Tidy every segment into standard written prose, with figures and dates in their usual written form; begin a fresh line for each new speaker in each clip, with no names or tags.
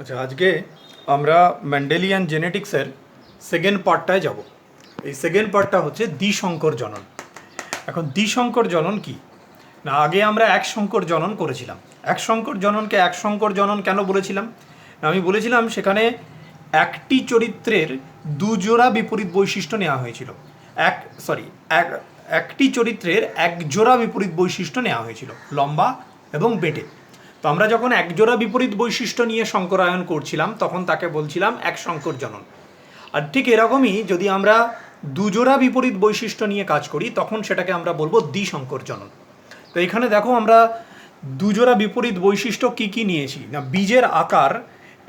আচ্ছা, আজকে আমরা মেন্ডেলিয়ান জেনেটিক্সের সেকেন্ড পার্টটায় যাব। এই সেকেন্ড পার্টটা হচ্ছে দ্বিসংকর জনন। এখন দ্বিসংকর জনন কি না, আগে আমরা এক সংকর জনন করেছিলাম। এক সংকর জননকে এক সংকর জনন কেন বলেছিলাম? আমি বলেছিলাম সেখানে একটি চরিত্রের দুজোড়া বিপরীত বৈশিষ্ট্য নেওয়া হয়েছিল। একটি চরিত্রের এক জোড়া বিপরীত বৈশিষ্ট্য নেওয়া হয়েছিল, লম্বা এবং বেঁটে। তো আমরা যখন একজোড়া বিপরীত বৈশিষ্ট্য নিয়ে সংকরায়ন করছিলাম তখন তাকে বলছিলাম এক সংকর জনন। আর ঠিক এরকমই যদি আমরা দুজোড়া বিপরীত বৈশিষ্ট্য নিয়ে কাজ করি তখন সেটাকে আমরা বলবো দ্বিসংকর জনন। তো এখানে দেখো আমরা দুজোড়া বিপরীত বৈশিষ্ট্য কি কি নিয়েছি না, বীজের আকার।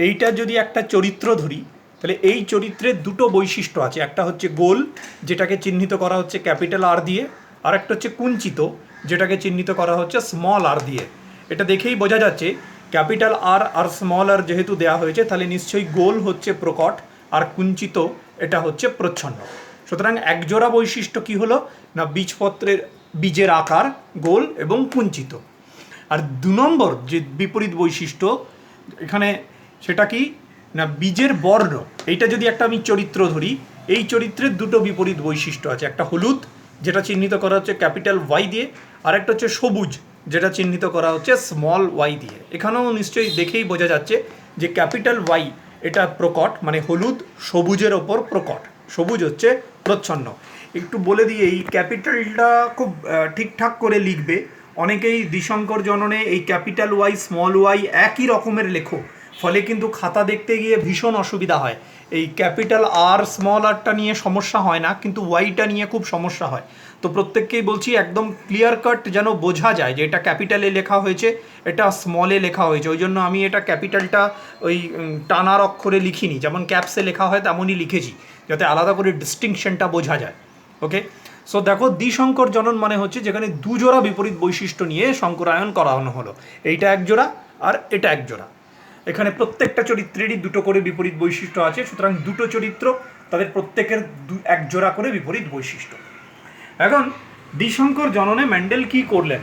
এইটা যদি একটা চরিত্র ধরি তাহলে এই চরিত্রের দুটো বৈশিষ্ট্য আছে। একটা হচ্ছে গোল, যেটাকে চিহ্নিত করা হচ্ছে ক্যাপিটাল আর দিয়ে, আর একটা হচ্ছে কুঞ্চিত, যেটাকে চিহ্নিত করা হচ্ছে স্মল আর দিয়ে। এটা দেখেই বোঝা যাচ্ছে ক্যাপিটাল আর আর স্মল আর যেহেতু দেওয়া হয়েছে তাহলে নিশ্চয়ই গোল হচ্ছে প্রকট আর কুঞ্চিত এটা হচ্ছে প্রচ্ছন্ন। সুতরাং একজোড়া বৈশিষ্ট্য কি হলো না, বীজপত্রের বীজের আকার গোল এবং কুঞ্চিত। আর দু নম্বর যে বিপরীত বৈশিষ্ট্য এখানে সেটা কি না, বীজের বর্ণ। এইটা যদি একটা আমি চরিত্র ধরি, এই চরিত্রের দুটো বিপরীত বৈশিষ্ট্য আছে। একটা হলুদ, যেটা চিহ্নিত করা হচ্ছে ক্যাপিটাল ওয়াই দিয়ে, আর একটা হচ্ছে সবুজ, যেটা চিহ্নিত করা হচ্ছে স্মল ওয়াই দিয়ে। এখানেও নিশ্চয়ই দেখেই বোঝা যাচ্ছে যে ক্যাপিটাল ওয়াই এটা প্রকট, মানে হলুদ সবুজের ওপর প্রকট, সবুজ হচ্ছে প্রচ্ছন্ন। একটু বলে দিয়ে এই ক্যাপিটালটা খুব ঠিকঠাক করে লিখবে। অনেকেই দ্বিসংকর জননে এই ক্যাপিটাল ওয়াই স্মল ওয়াই একই রকমের লেখো, ফলে কিন্তু খাতা দেখতে গিয়ে ভীষণ অসুবিধা হয়। এই ক্যাপিটাল আর স্মল আরটা নিয়ে সমস্যা হয় না, কিন্তু ওয়াইটা নিয়ে খুব সমস্যা হয়। তো প্রত্যেককেই বলছি একদম ক্লিয়ার কাট যেন বোঝা যায় যে এটা ক্যাপিটালে লেখা হয়েছে, এটা স্মলে লেখা হয়েছে। ওই জন্য আমি এটা ক্যাপিটালটা ওই টানার অক্ষরে লিখিনি, যেমন ক্যাপসে লেখা হয় তেমনই লিখেছি, যাতে আলাদা করে ডিস্টিংশনটা বোঝা যায়। ওকে, সো দেখো দ্বিসংকর জনন মানে হচ্ছে যেখানে দুজোড়া বিপরীত বৈশিষ্ট্য নিয়ে সংকরায়ন করানো হলো। এইটা এক জোড়া আর এটা এক জোড়া। এখানে প্রত্যেকটা চরিত্রেরই দুটো করে বিপরীত বৈশিষ্ট্য আছে, সুতরাং দুটো চরিত্র, তাদের প্রত্যেকের এক জোড়া করে বিপরীত বৈশিষ্ট্য। এখন দ্বিসংকর জননে ম্যান্ডেল কি করলেন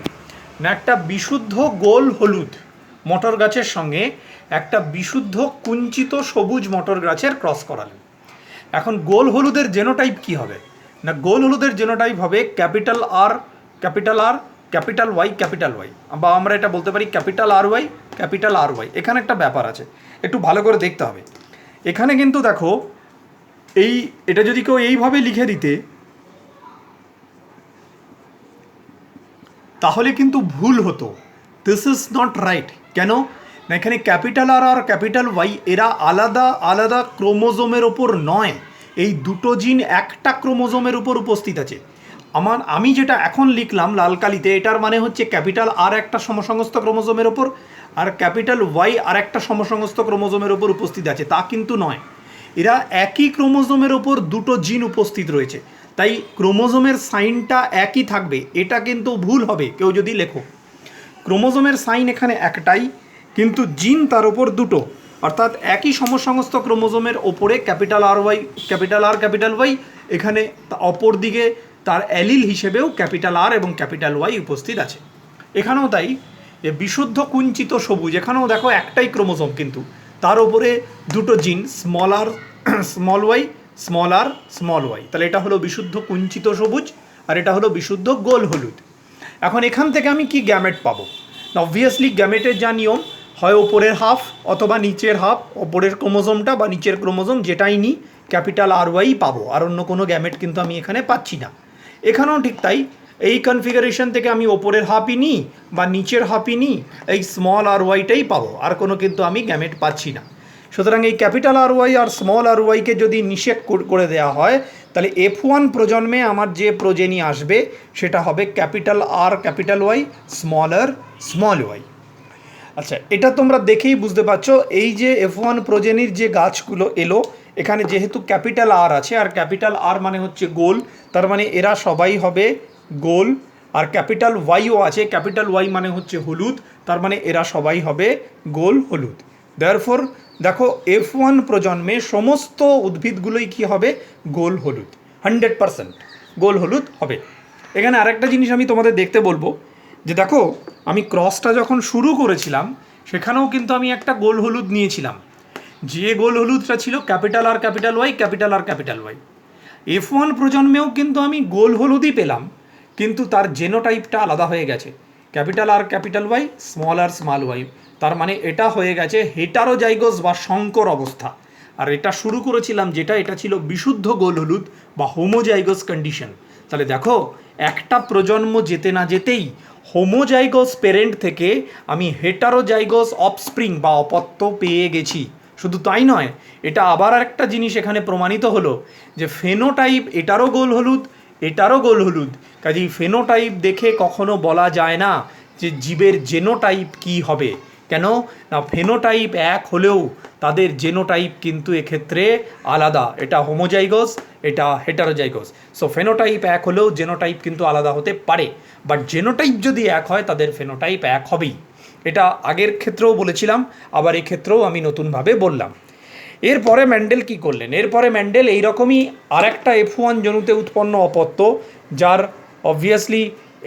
না, একটা বিশুদ্ধ গোল হলুদ মটর গাছের সঙ্গে একটা বিশুদ্ধ কুঞ্চিত সবুজ মটর গাছের ক্রস করালেন। এখন গোল হলুদের জেনোটাইপ কি হবে না, গোল হলুদের জেনোটাইপ হবে capital R capital R capital Y capital Y, বা আমরা এটা বলতে পারি capital R Y capital R Y. এখানে একটা ব্যাপার আছে, একটু ভালো করে দেখতে হবে। এখানে কিন্তু দেখো এটা যদি কেউ এইভাবে লিখে দিতে তাহলে কিন্তু ভুল হতো। This is not right. কেন না, এখানে ক্যাপিটাল আর আর ক্যাপিটাল ওয়াই এরা আলাদা আলাদা ক্রোমোজোমের ওপর নয়, এই দুটো জিন একটা ক্রোমোজোমের উপর উপস্থিত আছে। আমি যেটা এখন লিখলাম লাল কালিতে, এটার মানে হচ্ছে ক্যাপিটাল আর একটা সমসংস্থ ক্রোমোজোমের ওপর আর ক্যাপিটাল ওয়াই আর একটা সমসংস্থ ক্রোমোজোমের ওপর উপস্থিত আছে, তা কিন্তু নয়। এরা একই ক্রোমোজোমের ওপর দুটো জিন উপস্থিত রয়েছে, তাই ক্রোমোজোমের সাইনটা একই থাকবে। এটা কিন্তু ভুল হবে কেউ যদি লেখো। ক্রোমোজোমের সাইন এখানে একটাই, কিন্তু জিন তার ওপর দুটো, অর্থাৎ একই সমসংস্থ ক্রোমোজোমের ওপরে capital R Y capital R capital Y, এখানে অপর দিকে তার অ্যালিল হিসেবেও ক্যাপিটাল আর এবং ক্যাপিটাল ওয়াই উপস্থিত আছে। এখানেও তাই, যে বিশুদ্ধ কুঞ্চিত সবুজ, এখানেও দেখো একটাই ক্রোমোজোম কিন্তু তার ওপরে দুটো জিন, স্মল আর স্মল ওয়াই স্মল আর স্মল ওয়াই। তাহলে এটা হলো বিশুদ্ধ কুঞ্চিত সবুজ আর এটা হলো বিশুদ্ধ গোল হলুদ। এখন এখান থেকে আমি কি গ্যামেট পাবো না, অবভিয়াসলি গ্যামেটের যা নিয়ম, হয় ওপরের হাফ অথবা নিচের হাফ, ওপরের ক্রোমোজোমটা বা নিচের ক্রোমোজোম যেটাই নিই ক্যাপিটাল আর ওয়াই পাবো, আর অন্য কোনো গ্যামেট কিন্তু আমি এখানে পাচ্ছি না। এখানেও ঠিক তাই, এই কনফিগারেশন থেকে আমি ওপরের হাফই নিই বা নিচের হাফই নিই, এই স্মল আর ওয়াইটাই পাবো, আর কোনো কিন্তু আমি গ্যামেট পাচ্ছি না। সুতরাং এই ক্যাপিটাল আর ওয়াই আর স্মল আর ওয়াইকে যদি নিষেধ করে দেওয়া হয় তাহলে F1 প্রজন্মে আমার যে প্রজেনি আসবে সেটা হবে capital R capital Y small আর স্মল ওয়াই। আচ্ছা, এটা তোমরা দেখেই বুঝতে পারছো, এই যে F1 প্রজেনির যে গাছগুলো এলো, এখানে যেহেতু ক্যাপিটাল আর আছে আর ক্যাপিটাল আর মানে হচ্ছে গোল, তার মানে এরা সবাই হবে গোল। আর ক্যাপিটাল ওয়াইও আছে, ক্যাপিটাল ওয়াই মানে হচ্ছে হলুদ, তার মানে এরা সবাই হবে গোল হলুদ। দেয়ারফর দেখো F1 প্রজন্মে সমস্ত উদ্ভিদগুলোই কি হবে, গোল হলুদ, 100% গোল হলুদ হবে। এখানে আরেকটা জিনিস আমি তোমাদের দেখতে বলবো, যে দেখো আমি ক্রসটা যখন শুরু করেছিলাম সেখানেও কিন্তু আমি একটা গোল হলুদ নিয়েছিলাম, যে গোল হলুদটা ছিল capital R capital Y, capital R capital Y. F1 প্রজন্মেও কিন্তু আমি গোল হলুদই পেলাম, কিন্তু তার জেনোটাইপটা আলাদা হয়ে গেছে, capital R capital Y, small আর স্মল ওয়াই। তার মানে এটা হয়ে গেছে হেটারোজাইগোস বা সংকর অবস্থা। আর এটা শুরু করেছিলাম যেটা, এটা ছিল বিশুদ্ধ গোল হলুদ বা হোমোজাইগোস কন্ডিশন। তাহলে দেখো, একটা প্রজন্ম যেতে না যেতেই হোমোজাইগোস প্যারেন্ট থেকে আমি হেটারোজাইগোস অফস্প্রিং বা অপত্য পেয়ে গেছি। শুধু তাই নয়, এটা আবার একটা জিনিস এখানে প্রমাণিত হলো যে ফেনোটাইপ এটারও গোল হলুদ, এটারও গোল হলুদ। কাজেই ফেনোটাইপ দেখে কখনো বলা যায় না যে জীবের জেনোটাইপ কি হবে। কেন না, ফেনোটাইপ এক হলেও তাদের জেনোটাইপ কিন্তু এক্ষেত্রে আলাদা। এটা হোমোজাইগোস, এটা হেটারোজাইগোস। সো ফেনোটাইপ এক হলেও জেনোটাইপ কিন্তু আলাদা হতে পারে, বাট জেনোটাইপ যদি এক হয় তাদের ফেনোটাইপ এক হবেই। এটা আগের ক্ষেত্রেও বলেছিলাম, আবার এই ক্ষেত্রেও আমি নতুনভাবে বললাম। এরপরে ম্যান্ডেল কি করলেন? এরপরে ম্যান্ডেল এইরকমই আরেকটা F1 জনুতে উৎপন্ন অপত্য, যার অবভিয়াসলি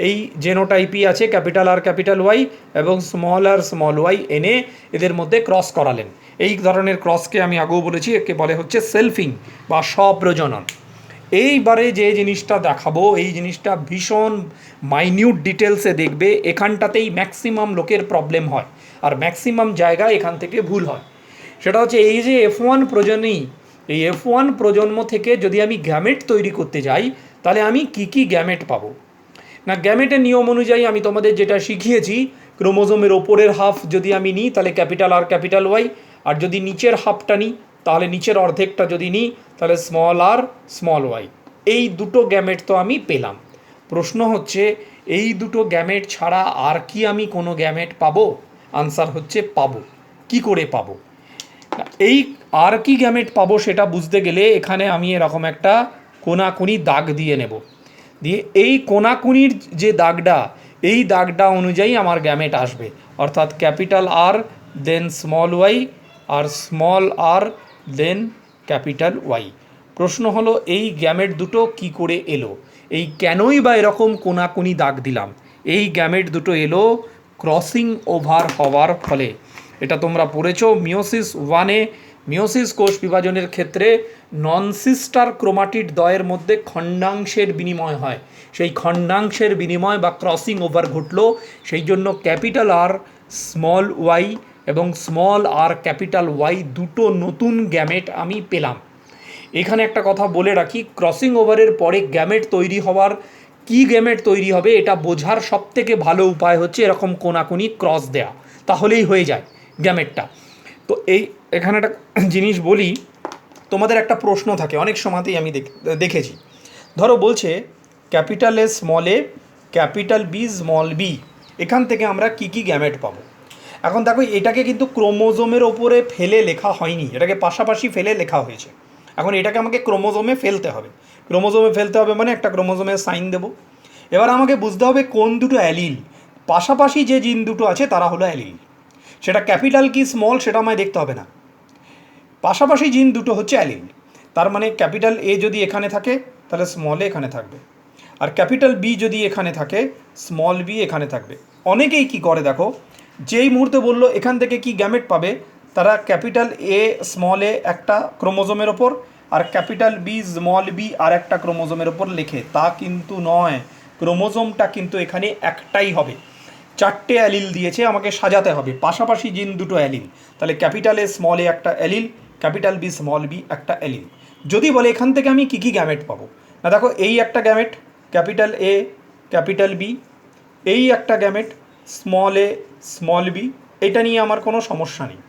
এই জেনোটাইপই আছে ক্যাপিটাল আর ক্যাপিটাল ওয়াই এবং স্মল আর স্মল ওয়াই, এনে এদের মধ্যে ক্রস করালেন। এই ধরনের ক্রসকে আমি আগেও বলেছি, একে বলে হচ্ছে সেলফিং বা স্বপ্রজনন। এইবারে যে জিনিসটা দেখাবো, এই জিনিসটা ভীষণ মাইনিউট ডিটেলসে দেখবে, এখানটাতেই ম্যাক্সিমাম লোকের প্রবলেম হয় আর ম্যাক্সিমাম জায়গায় এখান থেকে ভুল হয়। সেটা হচ্ছে এই যে F1 প্রজন্মই, এই F1 প্রজন্ম থেকে যদি আমি গ্যামেট তৈরি করতে যাই, তাহলে আমি কি কি গ্যামেট পাবো না। গ্যামেটের নিয়ম অনুযায়ী আমি তোমাদের যেটা শিখিয়েছি, ক্রোমোজোমের ওপরের হাফ যদি আমি নিই তাহলে ক্যাপিটাল আর ক্যাপিটাল ওয়াই, আর যদি নিচের হাফটা নিই তাহলে নিচের অর্ধেকটা যদি নিই তাহলে স্মল আর স্মল ওয়াই। এই দুটো গ্যামেট তো আমি পেলাম। প্রশ্ন হচ্ছে, এই দুটো গ্যামেট ছাড়া আর কি আমি কোনো গ্যামেট পাবো? আনসার হচ্ছে পাবো। কি করে পাবো? এই আর কি গ্যামেট পাবো সেটা বুঝতে গেলে এখানে আমি এরকম একটা কোনাকুনি দাগ দিয়ে নেব, দিয়ে এই কোনাকুনির যে দাগটা, এই দাগটা অনুযায়ী আমার গ্যামেট আসবে। অর্থাৎ ক্যাপিটাল আর দেন স্মল ওয়াই, আর small r then capital Y. প্রশ্ন হলো, এই গ্যামেট দুটো কি করে এলো? এই কেনই বা এরকম কোনাকুনি দাগ দিলাম? এই গ্যামেট দুটো এলো ক্রসিং ওভার হওয়ার ফলে। এটা তোমরা পড়েছো মিওসিস ওয়ানে, মিওসিস কোষ বিভাজনের ক্ষেত্রে নন সিস্টার ক্রোমাটিড দ্বয়ের মধ্যে খণ্ডাংশের বিনিময় হয়। সেই খণ্ডাংশের বিনিময় বা ক্রসিং ওভার ঘটলো, সেই জন্য ক্যাপিটাল আর স্মল ওয়াই এবং স্মল আর ক্যাপিটাল ওয়াই দুটো নতুন গ্যামেট আমি পেলাম। এখানে একটা কথা বলে রাখি, ক্রসিং ওভারের পরে গ্যামেট তৈরি হওয়ার, কি গ্যামেট তৈরি হবে এটা বোঝার সবথেকে ভালো উপায় হচ্ছে এরকম কোনাকুনি ক্রস দেয়া, তাহলেই হয়ে যায় গ্যামেটটা। তো এখানে একটা জিনিস বলি, তোমাদের একটা প্রশ্ন থাকে অনেক সময়তেই আমি দেখেছি, ধরো বলছে capital A small a, capital B small b, এখান থেকে আমরা কি কি গ্যামেট পাবো। এখন দেখো, এটাকে কিন্তু ক্রোমোজোমের ওপরে ফেলে লেখা হয়নি, এটাকে পাশাপাশি ফেলে লেখা হয়েছে। এখন এটাকে আমাকে ক্রোমোজোমে ফেলতে হবে। ক্রোমোজোমে ফেলতে হবে মানে একটা ক্রোমোজোমের সাইন দেবো। এবার আমাকে বুঝতে হবে কোন দুটো অ্যালিল, পাশাপাশি যে জিন দুটো আছে তারা হলো অ্যালিল। সেটা ক্যাপিটাল কি স্মল সেটা আমায় দেখতে হবে না, পাশাপাশি জিন দুটো হচ্ছে অ্যালিল। তার মানে ক্যাপিটাল এ যদি এখানে থাকে তাহলে স্মল এ এখানে থাকবে, আর ক্যাপিটাল বি যদি এখানে থাকে স্মল বি এখানে থাকবে। অনেকেই কি করে দেখো, যেই মুহূর্তে বললো এখান থেকে কি গ্যামেট পাবে, তারা ক্যাপিটাল এ স্মল এ একটা ক্রোমোজোমের ওপর আর ক্যাপিটাল বি স্মল বি আর একটা ক্রোমোজোমের ওপর লেখে। তা কিন্তু নয়, ক্রোমোজোমটা কিন্তু এখানে একটাই হবে। চারটে অ্যালিল দিয়েছে, আমাকে সাজাতে হবে পাশাপাশি জিন দুটো অ্যালিল। তাহলে ক্যাপিটাল এ স্মল এ একটা allele, capital B small b একটা অ্যালিল। যদি বলে এখান থেকে আমি কী কী গ্যামেট পাবো, না দেখো এই একটা gamete capital A capital B, এই একটা gamete small a small b, এটা নিয়ে আমার কোনো সমস্যা নেই।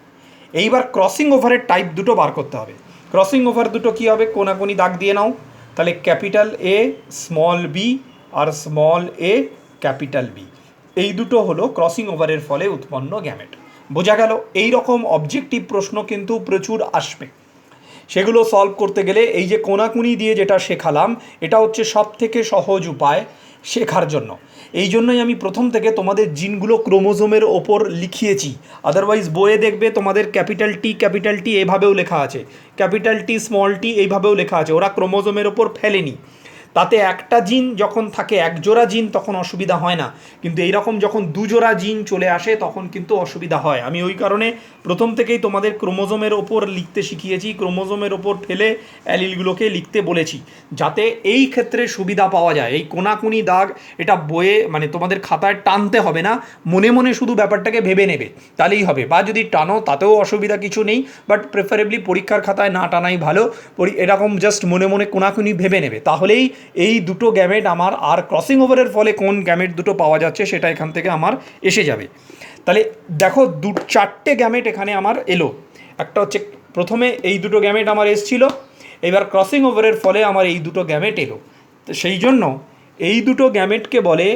এইবার ক্রসিং ওভারের টাইপ দুটো বার করতে হবে। ক্রসিং ওভার দুটো কী হবে, কোনাকুনি দাগ দিয়ে নাও। তাহলে ক্যাপিটাল এ স্মল বি আর স্মল এ ক্যাপিটাল বি, এই দুটো হলো ক্রসিং ওভারের ফলে উৎপন্ন গ্যামেট। বোঝা গেল? এই রকম অবজেক্টিভ প্রশ্ন কিন্তু প্রচুর আসবে। সেগুলো সলভ করতে গেলে এই যে কোনাকুনি দিয়ে যেটা শেখালাম, এটা হচ্ছে সব থেকে সহজ উপায় শেখার জন্য। এই জন্যই আমি প্রথম থেকে তোমাদের জিনগুলো ক্রোমোজোমের ওপর লিখিয়েছি। আদারওয়াইজ বইয়ে দেখবে তোমাদের ক্যাপিটাল টি এভাবেও লেখা আছে, ক্যাপিটাল টি স্মল টি এইভাবেও লেখা আছে, ওরা ক্রোমোজোমের ওপর ফেলেনি। তাতে একটা জিন যখন থাকে, এক জোড়া জিন, তখন অসুবিধা হয় না, কিন্তু এইরকম যখন দুজোড়া জিন চলে আসে তখন কিন্তু অসুবিধা হয়। আমি ওই কারণে প্রথম থেকেই তোমাদের ক্রোমোজোমের ওপর লিখতে শিখিয়েছি, ক্রোমোজোমের ওপর ফেলে অ্যালিলগুলোকে লিখতে বলেছি, যাতে এই ক্ষেত্রে সুবিধা পাওয়া যায়। এই কোনাকুনি দাগ এটা বইয়ে মানে তোমাদের খাতায় টানতে হবে না, মনে মনে শুধু ব্যাপারটাকে ভেবে নেবে, তাহলেই হবে। বা যদি টানো তাতেও অসুবিধা কিছু নেই, বাট প্রেফারেবলি পরীক্ষার খাতায় না টানাই ভালো। এরকম জাস্ট মনে মনে কোনাকুনি ভেবে নেবে, তাহলেই এই দুটো গ্যামেট আমার, আর ক্রসিং ওভারের ফলে কোন গ্যামেট দুটো পাওয়া যাচ্ছে সেটা এখান থেকে আমার এসে যাবে। তাহলে দেখো চারটে গ্যামেট এখানে আমার এলো। একটা হচ্ছে প্রথমে এই দুটো গ্যামেট আমার এসছিল, এবার ক্রসিং ওভারের ফলে আমার এই দুটো গ্যামেট এলো। তো সেই জন্য এই দুটো গ্যামেটকে বলে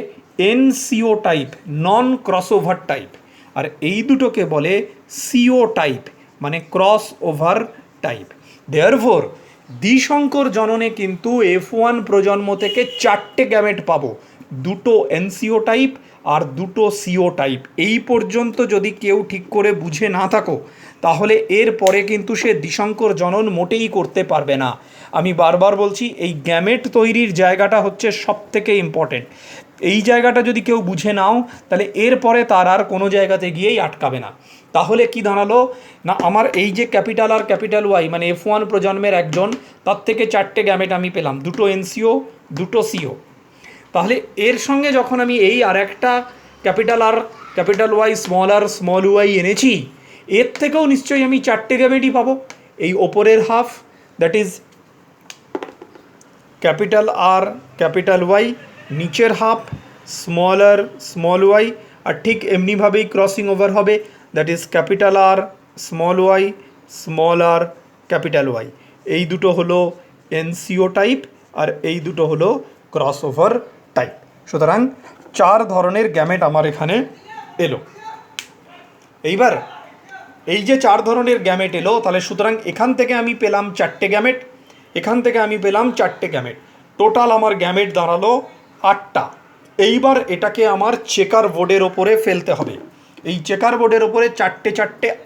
এনসিও টাইপ, নন ক্রসওভার টাইপ, আর এই দুটোকে বলে সিও টাইপ, মানে ক্রস ওভার টাইপ। দেয়ারফোর দ্বিসংকর জননে কিন্তু F1 প্রজন্ম থেকে চারটে গ্যামেট পাবো, দুটো এনসিও টাইপ আর দুটো সিও টাইপ। এই পর্যন্ত যদি কেউ ঠিক করে বুঝে না থাকো তাহলে এর পরে কিন্তু সে দ্বিসংকর জনন মোটেই করতে পারবে না। আমি বারবার বলছি, এই গ্যামেট তৈরির জায়গাটা হচ্ছে সবথেকে ইম্পর্টেন্ট। এই জায়গাটা যদি কেউ বুঝে নাও তাহলে এরপরে তার আর কোনো জায়গাতে গিয়েই আটকাবে না। তাহলে কি দাঁড়ালো না, আমার এই যে ক্যাপিটাল আর ক্যাপিটাল ওয়াই মানে F1 প্রজন্মের একজন, তার থেকে চারটে গ্যামেট আমি পেলাম, দুটো এনসিও দুটো সিও। তাহলে এর সঙ্গে যখন আমি এই আর একটা capital R capital Y small y এনেছি, এর থেকেও নিশ্চয়ই আমি চারটে গ্যামেটই পাবো। এই ওপরের half, that is capital R capital Y, নিচের হাফ স্মল ওয়াই, আর ঠিক এমনিভাবেই ক্রসিং ওভার হবে, that is capital R small R capital Y. এই দুটো হলো এনসিও টাইপ আর এই দুটো হলো ক্রস ওভার টাইপ। সুতরাং চার ধরনের গ্যামেট আমার এখানে এলো। এইবার এই যে চার ধরনের গ্যামেট এলো, তাহলে সুতরাং এখান থেকে আমি পেলাম চারটে গ্যামেট, এখান থেকে আমি পেলাম চারটে গ্যামেট, টোটাল আমার গ্যামেট দাঁড়ালো 8টা। এইবার এটাকে আমার চেকার বোর্ডের ওপরে ফেলতে হবে। এই চেকার বোর্ডের ওপরে চারটে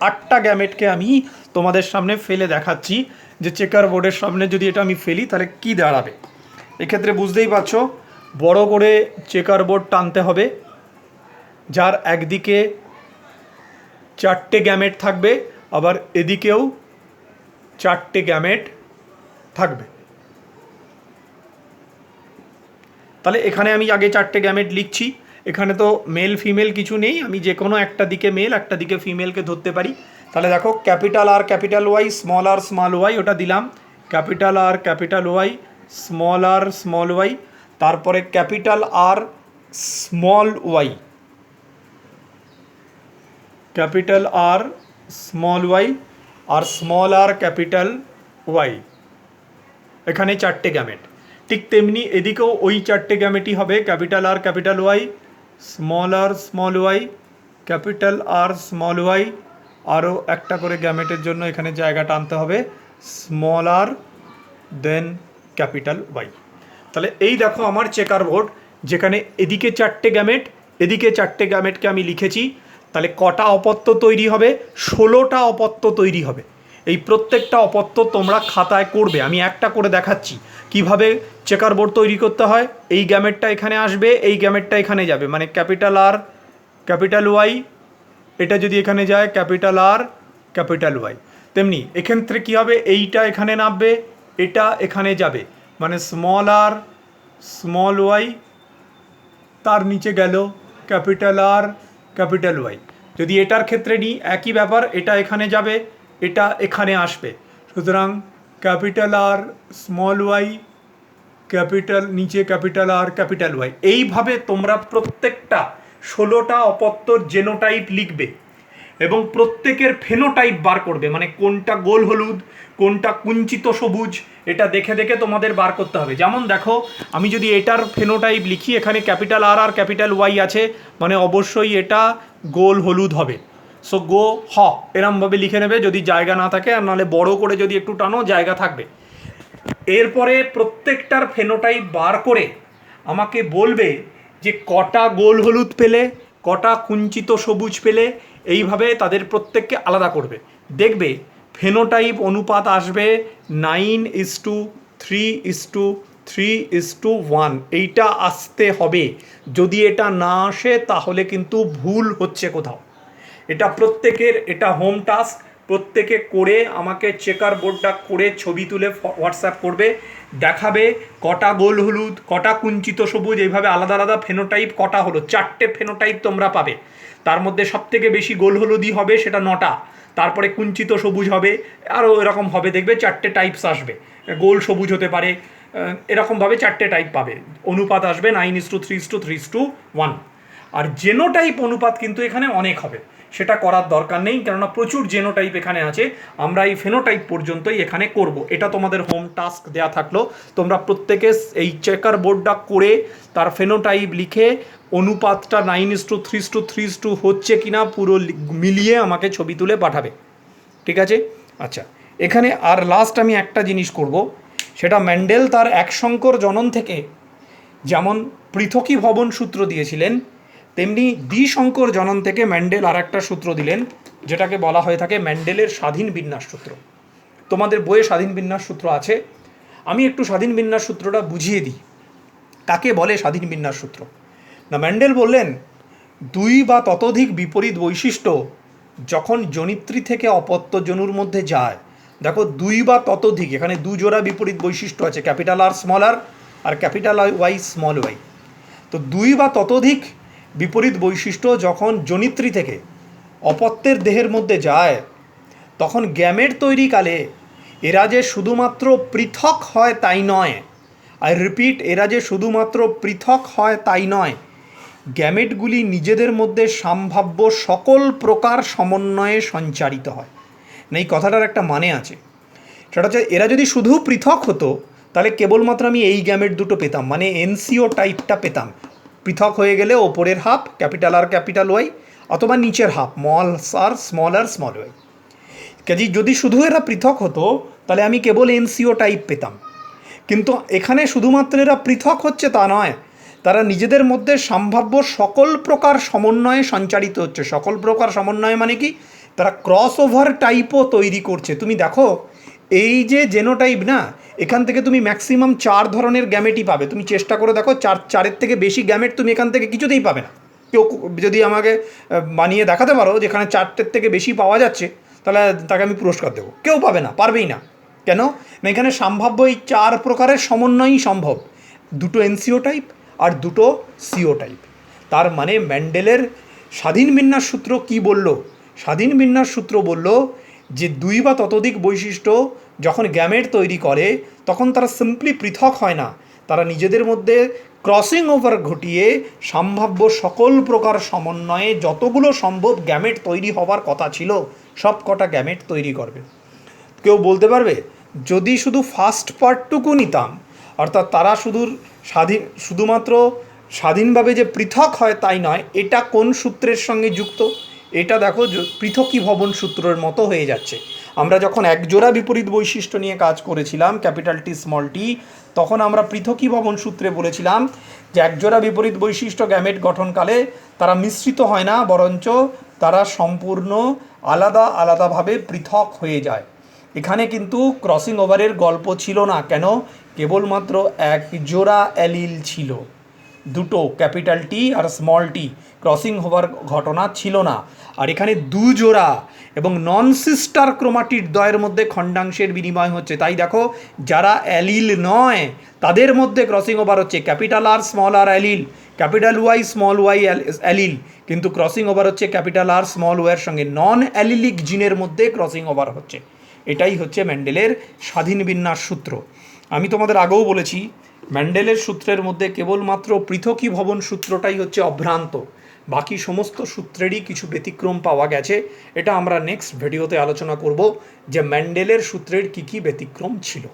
8টা গ্যামেটকে আমি তোমাদের সামনে ফেলে দেখাচ্ছি, যে চেকার বোর্ডের সামনে যদি এটা আমি ফেলি তাহলে কি দাঁড়াবে। এক্ষেত্রে বুঝতেই পারছো, বড় করে চেকার বোর্ড টানতে হবে, যার একদিকে চারটে গ্যামেট থাকবে, আবার এদিকেও চারটে গ্যামেট থাকবে। তাহলে এখানে আমি আগে চারটে গ্যামেট লিখছি। এখানে তো মেল ফিমেল কিছু নেই, আমি যে কোনো একটা দিকে মেল একটা দিকে ফিমেলকে ধরতে পারি। তাহলে দেখো capital R capital Y, small Y, ওটা দিলাম capital R capital Y, small Y, তারপরে capital R small Y, capital R small Y, আর স্মল আর ক্যাপিটাল ওয়াই। এখানে চারটে গ্যামেট। ঠিক তেমনি এদিকেও ওই চারটে গ্যামেটই হবে, capital R capital Y, small Y, capital R small y, আরও একটা করে গ্যামেটের জন্য এখানে জায়গাটা আনতে হবে, small r then capital Y. তাহলে এই দেখো আমার চেকার বোর্ড, যেখানে এদিকে চারটে গ্যামেট এদিকে চারটে গ্যামেটকে আমি লিখেছি। তাহলে কটা অপত্য তৈরি হবে? 16টা অপত্য তৈরি হবে। এই প্রত্যেকটা অপত্য তোমরা খাতায় করবে, আমি একটা করে দেখাচ্ছি কিভাবে চেকার বোর্ড তৈরি করতে হয়। এই গ্যামেটটা এখানে আসবে, এই গ্যামেটটা এখানে যাবে, মানে ক্যাপিটাল আর ক্যাপিটাল ওয়াই, এটা যদি এখানে যায় ক্যাপিটাল আর ক্যাপিটাল ওয়াই। তেমনি এক্ষেত্রে কী হবে, এইটা এখানে নামবে, এটা এখানে যাবে, মানে স্মল আর স্মল ওয়াই, তার নিচে গেল ক্যাপিটাল আর ক্যাপিটাল ওয়াই। যদি এটার ক্ষেত্রে নিই একই ব্যাপার, এটা এখানে যাবে, এটা এখানে আসবে। সুতরাং capital R small Y, capital নিচে ক্যাপিটাল আর ক্যাপিটাল ওয়াই। এইভাবে তোমরা প্রত্যেকটা 16টা অপত্যর জেনোটাইপ লিখবে এবং প্রত্যেকের ফেনোটাইপ বার করবে, মানে কোনটা গোল হলুদ কোনটা কুঞ্চিত সবুজ, এটা দেখে দেখে তোমাদের বার করতে হবে। যেমন দেখো, আমি যদি এটার ফেনোটাইপ লিখি, এখানে ক্যাপিটাল আর আর ক্যাপিটাল ওয়াই আছে, মানে অবশ্যই এটা গোল হলুদ হবে। সো এরমভাবে লিখে নেবে যদি জায়গা না থাকে, আর নাহলে বড় করে যদি একটু টানো জায়গা থাকবে। এরপরে প্রত্যেকটার ফেনোটাইপ বার করে আমাকে বলবে যে কটা গোল হলুদ পেলে, কটা কুঞ্চিত সবুজ পেলে, এইভাবে তাদের প্রত্যেককে আলাদা করবে। দেখবে ফেনোটাইপ অনুপাত আসবে 9:3:2 3:1 এইটা আসতে হবে। যদি এটা না আসে তাহলে কিন্তু ভুল হচ্ছে কোথাও। এটা প্রত্যেকের, এটা হোম টাস্ক, প্রত্যেকে করে আমাকে চেকার বোর্ডটা করে ছবি তুলে হোয়াটসঅ্যাপ করবে, দেখাবে কটা গোল হলুদ, কটা কুঞ্চিত সবুজ, এইভাবে আলাদা আলাদা ফেনোটাইপ কটা হলো। 4টে ফেনোটাইপ তোমরা পাবে, তার মধ্যে সবথেকে বেশি গোল হলুদই হবে, সেটা 9টা। তারপরে কুঞ্চিত সবুজ হবে, আরও এরকম হবে, দেখবে 4টে টাইপস আসবে। গোল সবুজ হতে পারে, এরকমভাবে 4টে টাইপ পাবে। অনুপাত আসবে 9:3:3:1। আর জেনোটাইপ অনুপাত কিন্তু এখানে অনেক হবে, সেটা করার দরকার নেই, কেননা প্রচুর জেনোটাইপ এখানে আছে। আমরা এই ফেনোটাইপ পর্যন্তই এখানে করব। এটা তোমাদের হোম টাস্ক দেয়া থাকলো, তোমরা প্রত্যেকে এই চেকার বোর্ডটা করে তার ফেনোটাইপ লিখে অনুপাতটা 9:3:3 হচ্ছে কিনা পুরো মিলিয়ে আমাকে ছবি তুলে পাঠাবে, ঠিক আছে? আচ্ছা, এখানে আর লাস্ট আমি একটা জিনিস করব, সেটা ম্যান্ডেল তার এক শঙ্কর জনন থেকে যেমন পৃথকীভবন সূত্র দিয়েছিলেন, তেমনি দ্বিশঙ্কর জনন থেকে ম্যান্ডেল আর একটা সূত্র দিলেন, যেটাকে বলা হয়ে থাকে ম্যান্ডেলের স্বাধীন বিন্যাস সূত্র। তোমাদের বইয়ে স্বাধীন বিন্যাস সূত্র আছে, আমি একটু স্বাধীন বিন্যাস সূত্রটা বুঝিয়ে দিই। কাকে বলে স্বাধীন বিন্যাস সূত্র? না, ম্যান্ডেল বললেন 2 বা ততোধিক বিপরীত বৈশিষ্ট্য যখন জনিত্রী থেকে অপত্য জনুর মধ্যে যায়, দেখো 2 বা ততোধিক, এখানে 2 জোড়া বিপরীত বৈশিষ্ট্য আছে, ক্যাপিটাল আর স্মল আর ক্যাপিটাল ওয়াই স্মল ওয়াই। তো 2 বা ততোধিক বিপরীত বৈশিষ্ট্য যখন জনিত্রী থেকে অপত্যের দেহের মধ্যে যায়, তখন গ্যামেট তৈরিকালে এরা যে শুধুমাত্র পৃথক হয় তাই নয়, আই রিপিট, এরা যে শুধুমাত্র পৃথক হয় তাই নয়, গ্যামেটগুলি নিজেদের মধ্যে সম্ভাব্য সকল প্রকার সমন্বয়ে সঞ্চারিত হয়। না, এই কথাটার একটা মানে আছে, সেটা হচ্ছে এরা যদি শুধু পৃথক হতো তাহলে কেবলমাত্র আমি এই গ্যামেট দুটো পেতাম, মানে এনসিও টাইপটা পেতাম। পৃথক হয়ে গেলে ওপরের half capital R capital Y, অথবা নিচের হাফ স্মল আর স্মল ওয়াই। কাজেই যদি শুধু এরা পৃথক হতো তাহলে আমি কেবল এনসিও টাইপ পেতাম। কিন্তু এখানে শুধুমাত্র এরা পৃথক হচ্ছে তা নয়, তারা নিজেদের মধ্যে সম্ভাব্য সকল প্রকার সমন্বয়ে সঞ্চারিত হচ্ছে। সকল প্রকার সমন্বয় মানে কি? তারা ক্রস ওভার টাইপও তৈরি করছে। তুমি দেখো এই যে জেনোটাইপ না, এখান থেকে তুমি ম্যাক্সিমাম 4 ধরনের গ্যামেটই পাবে। তুমি চেষ্টা করে দেখো, 4-এর থেকে বেশি গ্যামেট তুমি এখান থেকে কিছুতেই পাবে না। কেউ যদি আমাকে বানিয়ে দেখাতে পারো যেখানে 4টের থেকে বেশি পাওয়া যাচ্ছে, তাহলে তাকে আমি পুরস্কার দেবো। কেউ পাবে না, পারবেই না। কেন না? এখানে সম্ভাব্য এই 4 প্রকারের সমন্বয়ই সম্ভব, 2টো এনসিও টাইপ আর 2টো সিও টাইপ। তার মানে ম্যান্ডেলের স্বাধীন বিন্যাস সূত্র কি বলল? স্বাধীন বিন্যাস সূত্র বলল যে 2 বা ততোধিক বৈশিষ্ট্য যখন গ্যামেট তৈরি করে তখন তারা সিম্পলি পৃথক হয় না, তারা নিজেদের মধ্যে ক্রসিং ওভার ঘটিয়ে সম্ভাব্য সকল প্রকার সমন্বয়ে যতগুলো সম্ভব গ্যামেট তৈরি হওয়ার কথা ছিল সব কটা গ্যামেট তৈরি করবে। কেউ বলতে পারবে যদি শুধু ফার্স্ট পার্টটুকু নিতাম, অর্থাৎ তারা শুধুমাত্র স্বাধীনভাবে যে পৃথক হয় তাই নয়, এটা কোন সূত্রের সঙ্গে যুক্ত? এটা দেখো পৃথকীভবন সূত্রের মতো হয়ে যাচ্ছে। আমরা যখন একজোড়া বিপরীত বৈশিষ্ট্য নিয়ে কাজ করেছিলাম, ক্যাপিটাল টি স্মল টি, তখন আমরা পৃথকীভবন সূত্রে বলেছিলাম যে একজোড়া বিপরীত বৈশিষ্ট্য গ্যামেট গঠনকালে তারা মিশ্রিত হয় না, বরঞ্চ তারা সম্পূর্ণ আলাদা আলাদাভাবে পৃথক হয়ে যায়। এখানে কিন্তু ক্রসিং ওভারের গল্প ছিল না। কেন? কেবলমাত্র এক জোড়া অ্যালিল ছিল, 2টো ক্যাপিটাল টি আর স্মল টি, ক্রসিং ওভার ঘটনা ছিল না। আর এখানে 2 জোড়া এবং নন সিস্টার ক্রোমাটিড দ্বয়ের মধ্যে খণ্ডাংশের বিনিময় হচ্ছে। তাই দেখো যারা অ্যালিল নয় তাদের মধ্যে ক্রসিং ওভার হচ্ছে, capital R small R allele, capital Y small Y allele, কিন্তু ক্রসিং ওভার হচ্ছে ক্যাপিটাল আর স্মল ওয়াইয়ের সঙ্গে নন অ্যালিলিক জিনের মধ্যে ক্রসিং ওভার হচ্ছে। এটাই হচ্ছে ম্যান্ডেলের স্বাধীন বিন্যাস সূত্র। আমি তোমাদের আগেও বলেছি ম্যান্ডেলের সূত্রের মধ্যে কেবলমাত্র পৃথকীভবন সূত্রটাই হচ্ছে অভ্রান্ত, বাকি সমস্ত সূত্রেরই কিছু ব্যতিক্রম পাওয়া গেছে। এটা আমরা নেক্সট ভিডিওতে আলোচনা করব যে ম্যান্ডেলের সূত্রের কী কী ব্যতিক্রম ছিল।